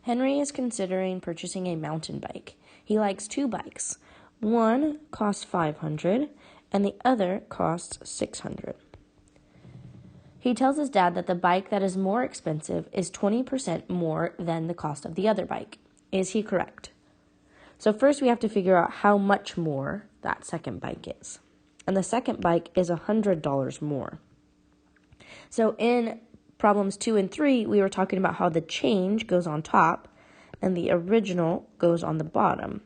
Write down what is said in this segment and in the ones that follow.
Henry is considering purchasing a mountain bike. He likes 2 bikes. One costs $500 and the other costs $600. He tells his dad that the bike that is more expensive is 20% more than the cost of the other bike. Is he correct? So first we have to figure out how much more that second bike is. And the second bike is $100 more. So in problems 2 and 3, we were talking about how the change goes on top and the original goes on the bottom.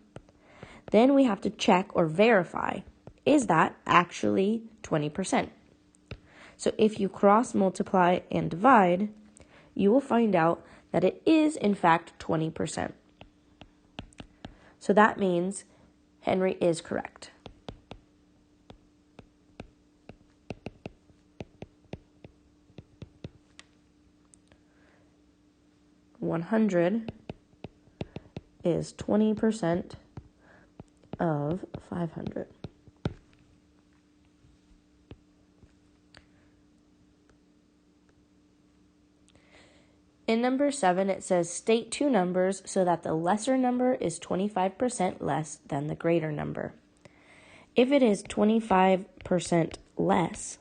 Then we have to check or verify, is that actually 20%? So if you cross multiply and divide, you will find out that it is in fact 20%. So that means Henry is correct. $100 is 20% of $500. In number 7, it says state 2 numbers so that the lesser number is 25% less than the greater number. If it is 25% less,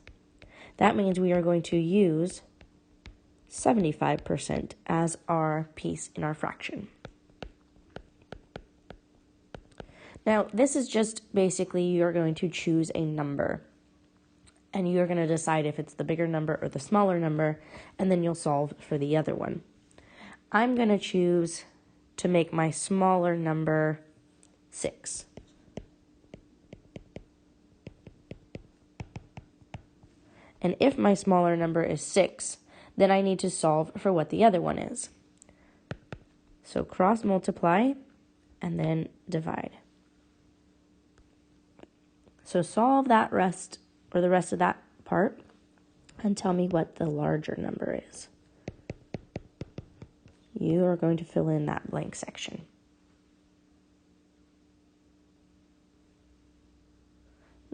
that means we are going to use 75% as our piece in our fraction. Now, this is just basically you're going to choose a number. And you're going to decide if it's the bigger number or the smaller number, and then you'll solve for the other one. I'm going to choose to make my smaller number 6. And if my smaller number is 6, then I need to solve for what the other one is. So cross multiply and then divide. So solve that rest or the rest of that part, and tell me what the larger number is. You are going to fill in that blank section.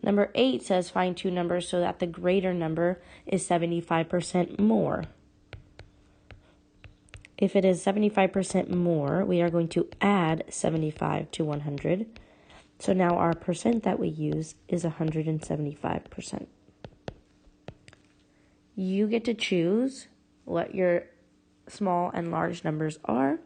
Number 8 says find 2 numbers so that the greater number is 75% more. If it is 75% more, we are going to add 75 to 100. So now our percent that we use is 175%. You get to choose what your small and large numbers are.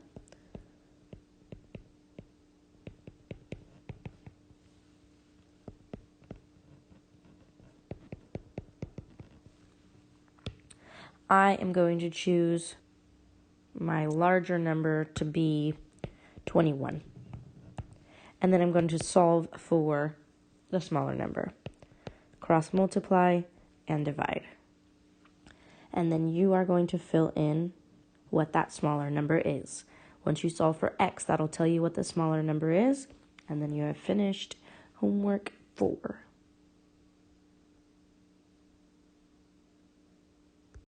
I am going to choose my larger number to be 21. And then I'm going to solve for the smaller number. Cross multiply and divide. And then you are going to fill in what that smaller number is. Once you solve for x, that'll tell you what the smaller number is. And then you have finished homework 4.